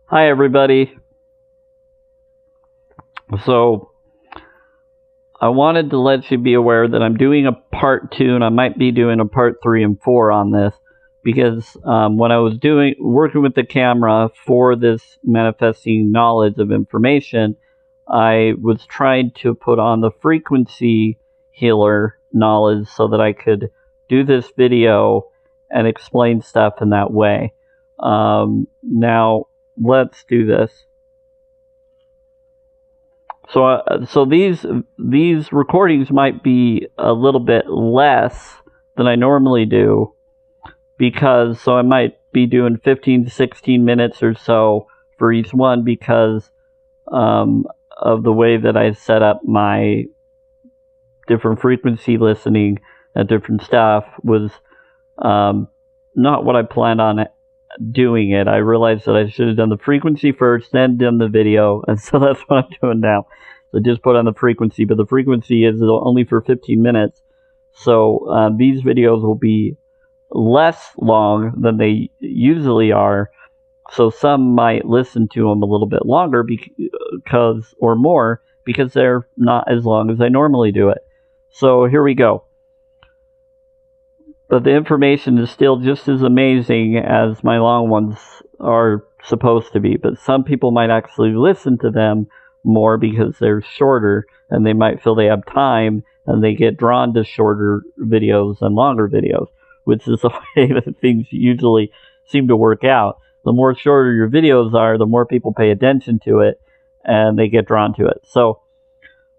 Hi, everybody. So, I wanted to let you be aware that I'm doing a part 2, and I might be doing a part 3 and 4 on this because when I was working with the camera for this manifesting knowledge of information, I was trying to put on the frequency healer knowledge so that I could do this video and explain stuff in that way. Now, let's do this. So these recordings might be a little bit less than I normally do because I might be doing 15 to 16 minutes or so for each one because of the way that I set up my different frequency listening and different stuff was not what I planned on doing it. I realized that I should have done the frequency first, then done the video, and so that's what I'm doing now. So just put on the frequency, but the frequency is only for 15 minutes. So these videos will be less long than they usually are. So some might listen to them a little bit longer because they're not as long as I normally do it. So here we go. But the information is still just as amazing as my long ones are supposed to be. But some people might actually listen to them more because they're shorter and they might feel they have time and they get drawn to shorter videos than longer videos, which is the way that things usually seem to work out. The more shorter your videos are, the more people pay attention to it and they get drawn to it. So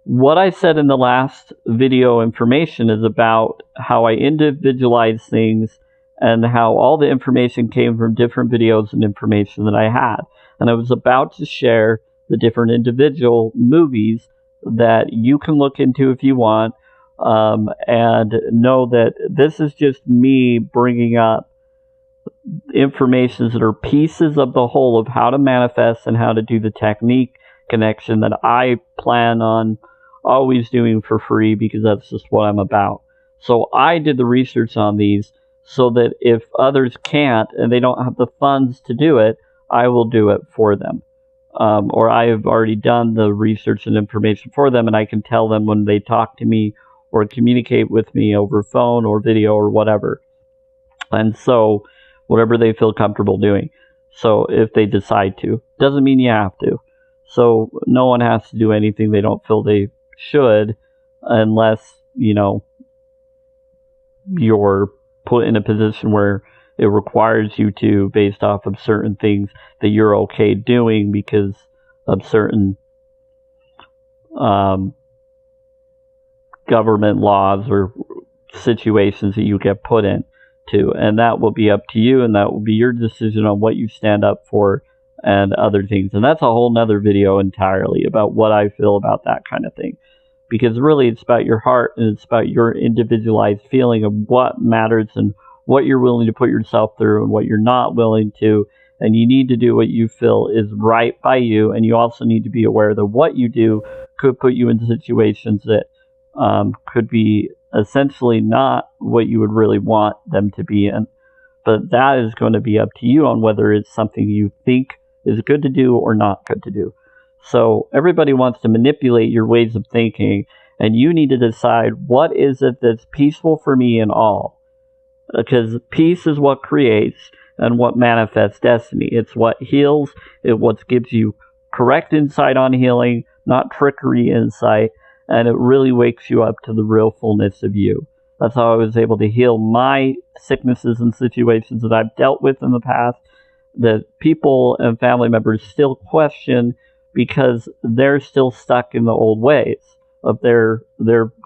what I said in the last video information is about how I individualize things and how all the information came from different videos and information that I had. And I was about to share the different individual movies that you can look into if you want, and know that this is just me bringing up information that are pieces of the whole of how to manifest and how to do the technique connection that I plan on always doing for free because that's just what I'm about. So I did the research on these so that if others can't and they don't have the funds to do it, I will do it for them. Or I have already done the research and information for them, and I can tell them when they talk to me or communicate with me over phone or video or whatever. And so whatever they feel comfortable doing. So if they decide to, doesn't mean you have to. So no one has to do anything they don't feel they should unless, you're put in a position where it requires you to based off of certain things that you're okay doing because of certain government laws or situations that you get put in to, and that will be up to you, and that will be your decision on what you stand up for and other things. And that's a whole nother video entirely about what I feel about that kind of thing, because really it's about your heart and it's about your individualized feeling of what matters and what you're willing to put yourself through and what you're not willing to. And you need to do what you feel is right by you, and you also need to be aware that what you do could put you in situations that could be essentially not what you would really want them to be in. But that is going to be up to you on whether it's something you think is good to do or not good to do. So everybody wants to manipulate your ways of thinking, and you need to decide what is it that's peaceful for me in all. Because peace is what creates and what manifests destiny. It's what heals, it's what gives you correct insight on healing, not trickery insight, and it really wakes you up to the real fullness of you. That's how I was able to heal my sicknesses and situations that I've dealt with in the past that people and family members still question because they're still stuck in the old ways of their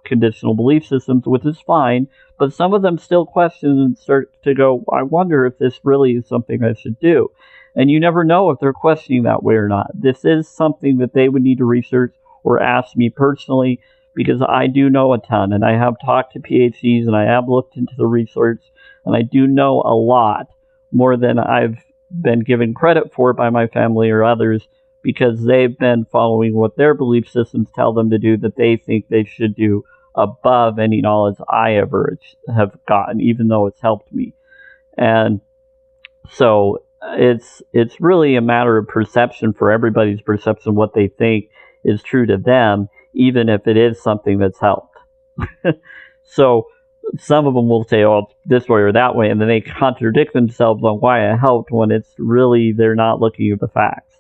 conditional belief systems, which is fine, but some of them still question and start to go, I wonder if this really is something I should do. And you never know if they're questioning that way or not. This is something that they would need to research or ask me personally, because I do know a ton, and I have talked to PhDs, and I have looked into the research, and I do know a lot more than I've been given credit for by my family or others, because they've been following what their belief systems tell them to do that they think they should do above any knowledge I ever have gotten, even though it's helped me. And so it's really a matter of perception for everybody's perception, what they think is true to them, even if it is something that's helped. So some of them will say, oh, this way or that way, and then they contradict themselves on why it helped when it's really they're not looking at the facts.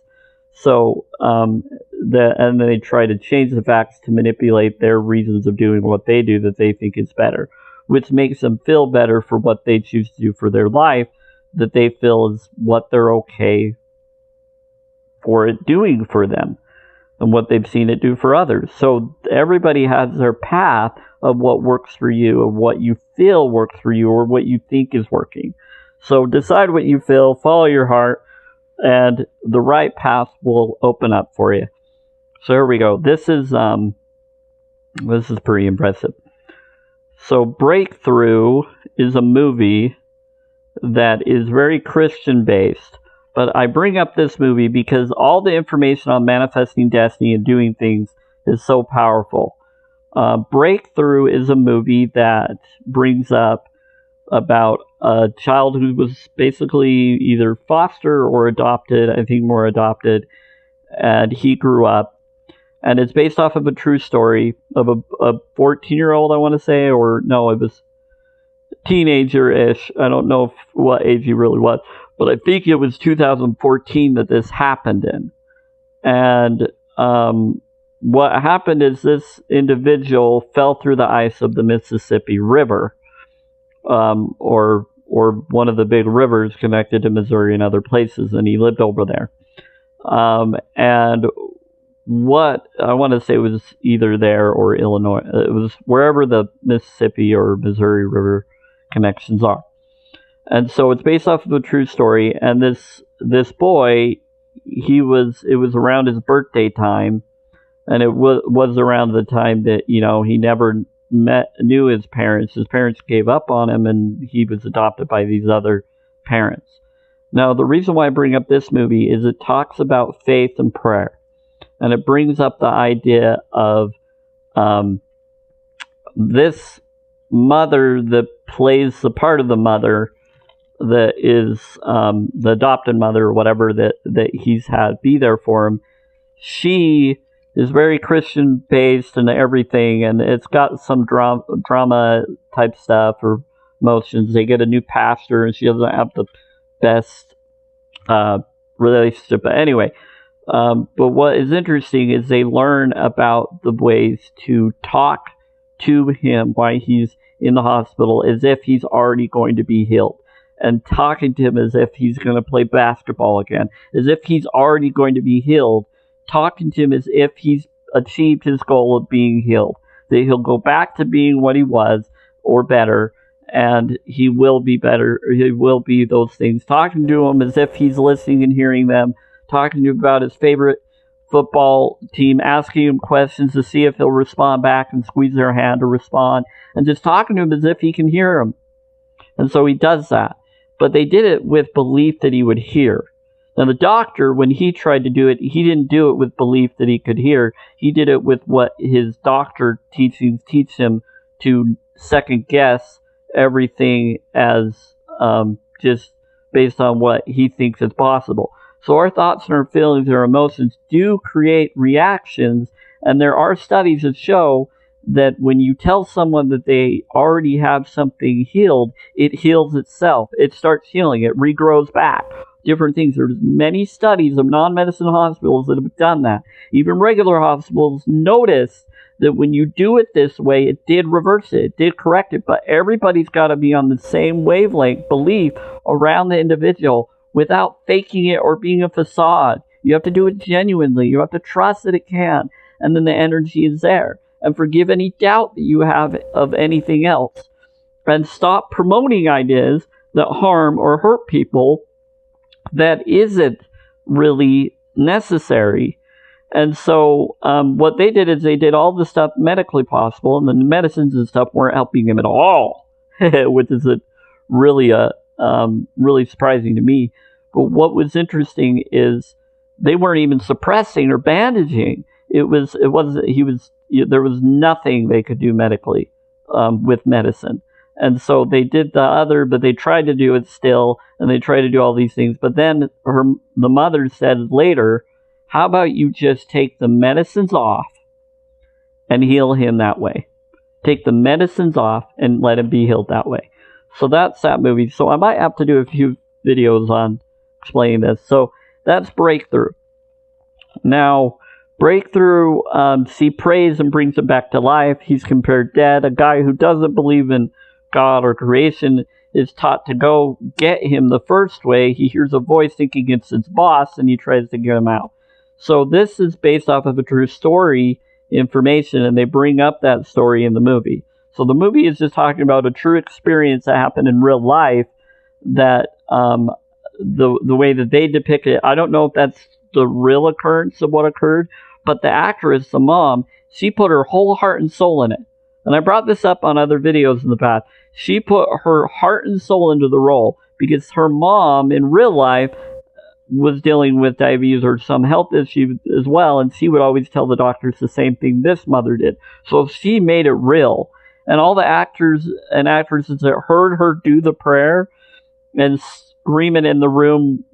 So and then they try to change the facts to manipulate their reasons of doing what they do that they think is better, which makes them feel better for what they choose to do for their life, that they feel is what they're okay for it doing for them and what they've seen it do for others. So everybody has their path of what works for you, or what you feel works for you, or what you think is working. So decide what you feel, follow your heart, and the right path will open up for you. So here we go. This is pretty impressive. So Breakthrough is a movie that is very Christian based. But I bring up this movie because all the information on manifesting destiny and doing things is so powerful. Breakthrough is a movie that brings up about a child who was basically either foster or adopted, I think more adopted, and he grew up. And it's based off of a true story of a 14-year-old, I want to say, or no, it was teenager-ish. I don't know what age he really was, but I think it was 2014 that this happened in. And what happened is this individual fell through the ice of the Mississippi River, or one of the big rivers connected to Missouri and other places, and he lived over there. And what I want to say was either there or Illinois. It was wherever the Mississippi or Missouri River connections are. And so it's based off of a true story. And this boy, it was around his birthday time, and it was around the time that, you know, he never knew his parents. His parents gave up on him, and he was adopted by these other parents. Now, the reason why I bring up this movie is it talks about faith and prayer. And it brings up the idea of this mother that plays the part of the mother that is the adopted mother or whatever that he's had be there for him. She is very Christian based and everything, and it's got some drama type stuff or emotions. They get a new pastor, and she doesn't have the best relationship. But anyway, but what is interesting is they learn about the ways to talk to him while he's in the hospital as if he's already going to be healed, and talking to him as if he's going to play basketball again, as if he's already going to be healed, talking to him as if he's achieved his goal of being healed, that he'll go back to being what he was or better, and he will be better. He will be those things. Talking to him as if he's listening and hearing them, talking to him about his favorite football team, asking him questions to see if he'll respond back and squeeze their hand to respond, and just talking to him as if he can hear him. And so he does that. But they did it with belief that he would hear. Now, the doctor, when he tried to do it, he didn't do it with belief that he could hear. He did it with what his doctor teachings teach him, to second guess everything as just based on what he thinks is possible. So our thoughts and our feelings and our emotions do create reactions, and there are studies that show that when you tell someone that they already have something healed, it heals itself. It starts healing. It regrows back. Different things. There's many studies of non-medicine hospitals that have done that. Even regular hospitals notice that when you do it this way, it did reverse it. It did correct it. But everybody's got to be on the same wavelength, belief around the individual without faking it or being a facade. You have to do it genuinely. You have to trust that it can. And then the energy is there. And forgive any doubt that you have of anything else. And stop promoting ideas that harm or hurt people that isn't really necessary. And so what they did is they did all the stuff medically possible, and the medicines and stuff weren't helping him at all, which is really surprising to me. But what was interesting is they weren't even suppressing or bandaging. There was nothing they could do medically with medicine. And so they did the other, but they tried to do it still, and they tried to do all these things. But then the mother said later, how about you just take the medicines off and heal him that way? Take the medicines off and let him be healed that way. So that's that movie. So I might have to do a few videos on explaining this. So that's Breakthrough. Now, Breakthrough, he prays and brings him back to life. He's compared dead. A guy who doesn't believe in God or creation is taught to go get him the first way. He hears a voice thinking it's his boss, and he tries to get him out. So this is based off of a true story information, and they bring up that story in the movie. So the movie is just talking about a true experience that happened in real life, that the way that they depict it, I don't know if that's the real occurrence of what occurred, but the actress, the mom, she put her whole heart and soul in it. And I brought this up on other videos in the past. She put her heart and soul into the role because her mom in real life was dealing with diabetes or some health issue as well, and she would always tell the doctors the same thing this mother did. So she made it real. And all the actors and actresses that heard her do the prayer and screaming in the room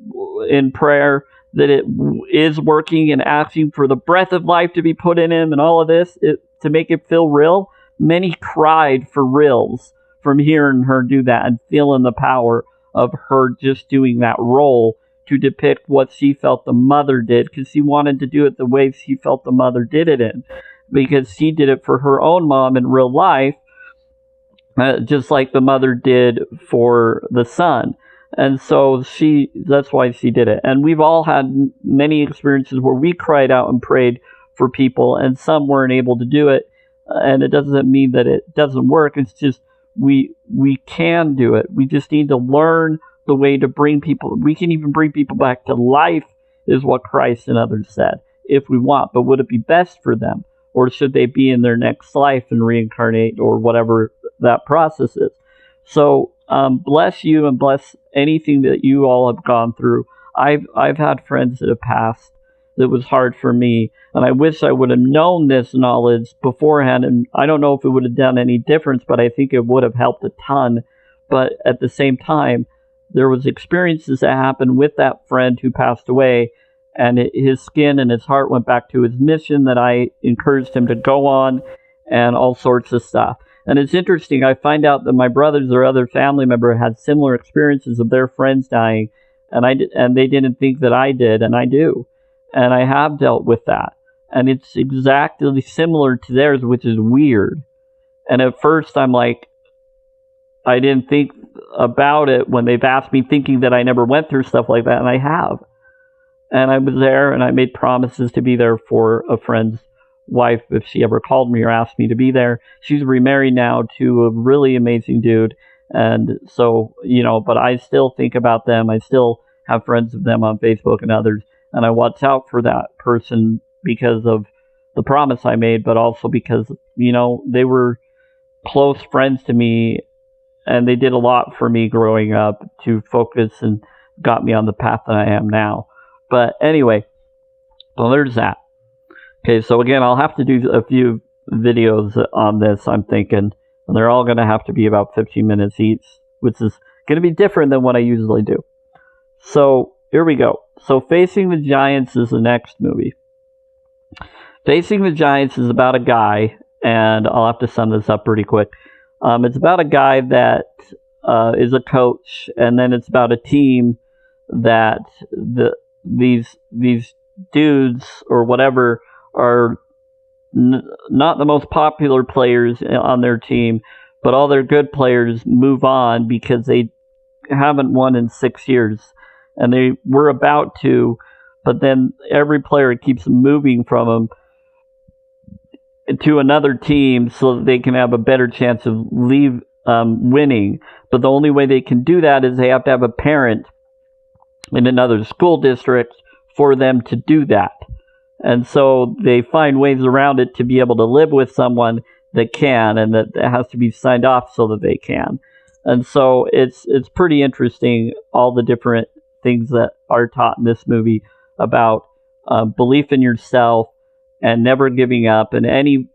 in prayer that it is working and asking for the breath of life to be put in him and all of this to make it feel real, many cried for reals from hearing her do that and feeling the power of her just doing that role to depict what she felt the mother did, because she wanted to do it the way she felt the mother did it in, because she did it for her own mom in real life, just like the mother did for the son. And so that's why she did it. And we've all had many experiences where we cried out and prayed for people, and some weren't able to do it. And it doesn't mean that it doesn't work. It's just we can do it. We just need to learn the way to bring people. We can even bring people back to life, is what Christ and others said, if we want. But would it be best for them? Or should they be in their next life and reincarnate, or whatever that process is? So bless you and bless anything that you all have gone through. I've had friends that have passed that was hard for me, and I wish I would have known this knowledge beforehand, and I don't know if it would have done any difference, but I think it would have helped a ton. But at the same time, there was experiences that happened with that friend who passed away, and his skin and his heart went back to his mission that I encouraged him to go on, and all sorts of stuff. And it's interesting, I find out that my brothers or other family member had similar experiences of their friends dying, and they didn't think that I did, and I do. And I have dealt with that. And it's exactly similar to theirs, which is weird. And at first I'm like, I didn't think about it when they've asked me, thinking that I never went through stuff like that, and I have. And I was there, and I made promises to be there for a friend's wife if she ever called me or asked me to be there. She's remarried now to a really amazing dude, and so, but I still think about them. I still have friends of them on Facebook and others, and I watch out for that person because of the promise I made, but also because, they were close friends to me, and they did a lot for me growing up to focus and got me on the path that I am now. But anyway, well, there's that. Okay, so again, I'll have to do a few videos on this, I'm thinking, and they're all going to have to be about 15 minutes each, which is going to be different than what I usually do. So, here we go. So, Facing the Giants is the next movie. Facing the Giants is about a guy, and I'll have to sum this up pretty quick. It's about a guy that is a coach, and then it's about a team that these dudes or whatever are not the most popular players on their team, but all their good players move on because they haven't won in 6 years, and they were about to, but then every player keeps moving from them to another team so that they can have a better chance of winning. But the only way they can do that is they have to have a parent in another school district for them to do that. And so they find ways around it to be able to live with someone that can, and that has to be signed off so that they can. And so it's pretty interesting, all the different things that are taught in this movie about belief in yourself and never giving up. And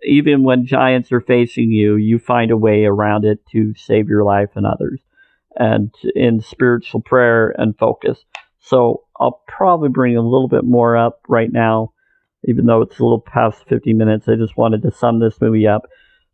even when giants are facing you, you find a way around it to save your life and others, and in spiritual prayer and focus. So I'll probably bring a little bit more up right now, even though it's a little past 50 minutes. I just wanted to sum this movie up.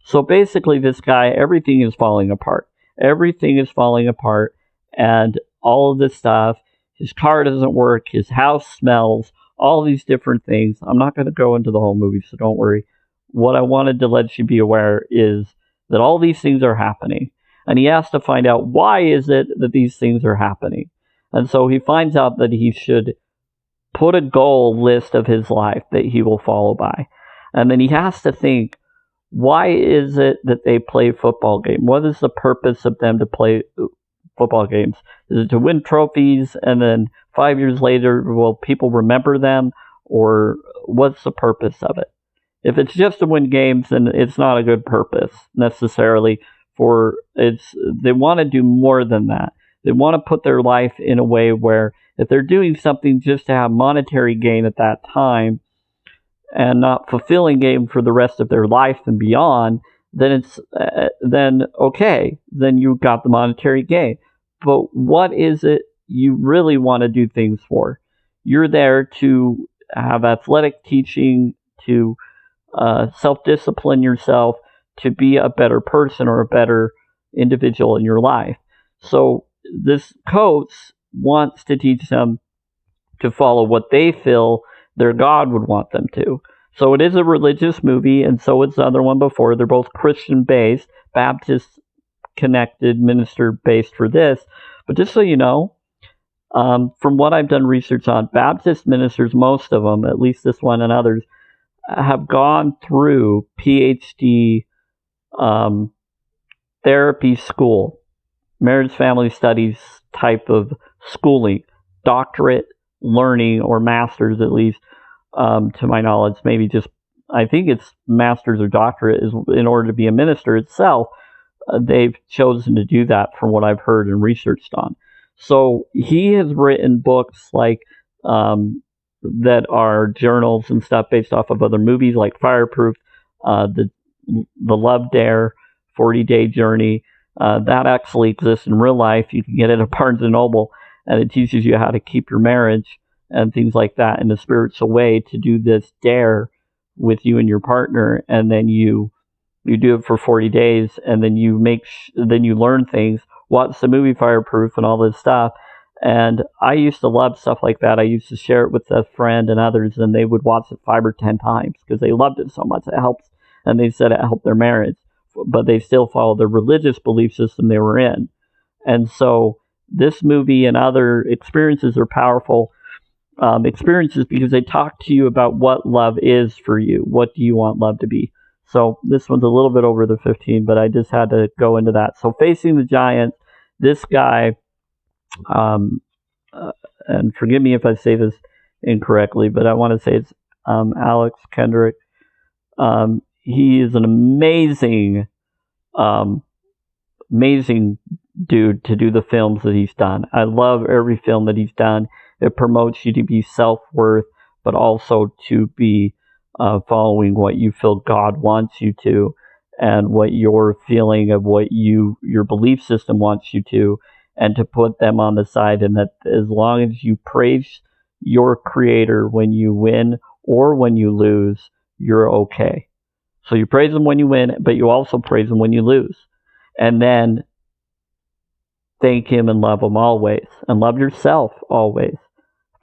So basically, this guy, everything is falling apart. Everything is falling apart, and all of this stuff, his car doesn't work, his house smells, all these different things. I'm not going to go into the whole movie, so don't worry. What I wanted to let you be aware is that all these things are happening, and he has to find out why is it that these things are happening. And so he finds out that he should put a goal list of his life that he will follow by. And then he has to think, why is it that they play football games? What is the purpose of them to play football games? Is it to win trophies, and then 5 years later, will people remember them? Or what's the purpose of it? If it's just to win games, then it's not a good purpose necessarily. They want to do more than that. They want to put their life in a way where if they're doing something just to have monetary gain at that time and not fulfilling gain for the rest of their life and beyond, then okay, then you've got the monetary gain. But what is it you really want to do things for? You're there to have athletic teaching, to self-discipline yourself, to be a better person or a better individual in your life. So this coach wants to teach them to follow what they feel their God would want them to. So it is a religious movie, and so is the other one before. They're both Christian-based, Baptist-connected, minister-based for this. But just so you know, from what I've done research on, Baptist ministers, most of them, at least this one and others, have gone through PhD therapy school, marriage family studies type of schooling, doctorate learning, or master's at least, to my knowledge. Maybe just, I think it's master's or doctorate is in order to be a minister itself. They've chosen to do that from what I've heard and researched on. So he has written books like that are journals and stuff based off of other movies like Fireproof, the Love Dare, 40-Day Journey. That actually exists in real life. You can get it at Barnes & Noble, and it teaches you how to keep your marriage and things like that in a spiritual way, to do this dare with you and your partner, and then you do it for 40 days, and then you then you learn things. Watch the movie Fireproof and all this stuff. And I used to love stuff like that. I used to share it with a friend and others, and they would watch it 5 or 10 times because they loved it so much. It helps, and they said it helped their marriage, but they still followed the religious belief system they were in. And so this movie and other experiences are powerful experiences because they talk to you about what love is for you. What do you want love to be? So this one's a little bit over the 15, but I just had to go into that. So Facing the Giants, this guy, and forgive me if I say this incorrectly, but I want to say it's Alex Kendrick. He is an amazing dude to do the films that he's done. I love every film that he's done. It promotes you to be self-worth, but also to be following what you feel God wants you to, and what your feeling of what your belief system wants you to, and to put them on the side. And that as long as you praise your Creator when you win or when you lose, you're okay. So you praise Him when you win, but you also praise Him when you lose. And then thank Him and love Him always. And love yourself always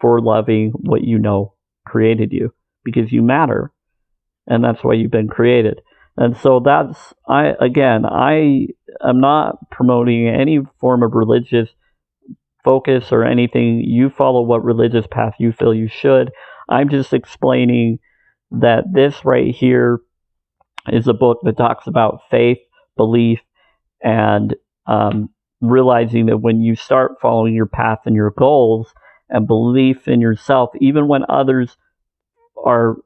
for loving what you know created you, because you matter. And that's why you've been created. And so I am not promoting any form of religious focus or anything. You follow what religious path you feel you should. I'm just explaining that this right here is a book that talks about faith, belief, and realizing that when you start following your path and your goals and belief in yourself, even when others are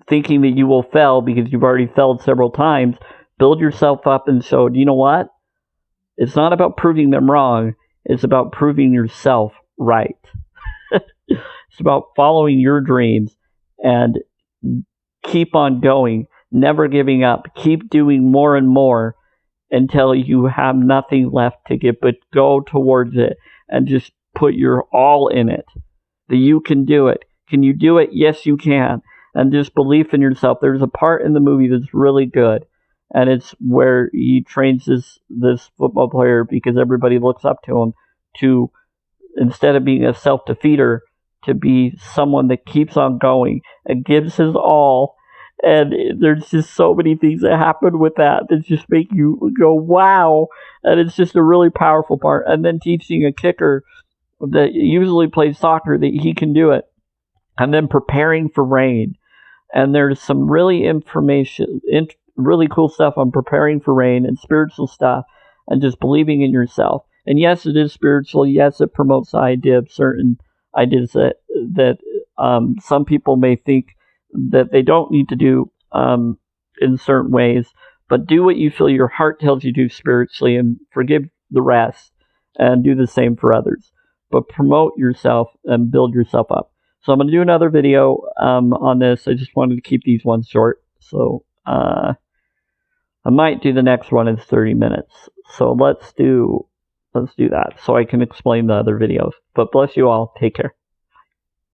thinking that you will fail because you've already failed several times, build yourself up and show, you know what? It's not about proving them wrong. It's about proving yourself right. It's about following your dreams and keep on going, never giving up, keep doing more and more until you have nothing left to give, but go towards it and just put your all in it. That you can do it. Can you do it? Yes, you can. And just belief in yourself. There's a part in the movie that's really good, and it's where he trains this football player because everybody looks up to him to, instead of being a self-defeater, to be someone that keeps on going and gives his all. And there's just so many things that happen with that just make you go, wow. And it's just a really powerful part. And then teaching a kicker that usually plays soccer that he can do it. And then preparing for rain. And there's some really really cool stuff on preparing for rain and spiritual stuff and just believing in yourself. And yes, it is spiritual. Yes, it promotes the idea of certain ideas that some people may think that they don't need to do in certain ways, but do what you feel your heart tells you to do spiritually and forgive the rest and do the same for others. But promote yourself and build yourself up. So I'm going to do another video on this. I just wanted to keep these ones short. So I might do the next one in 30 minutes. So let's do that so I can explain the other videos. But bless you all. Take care.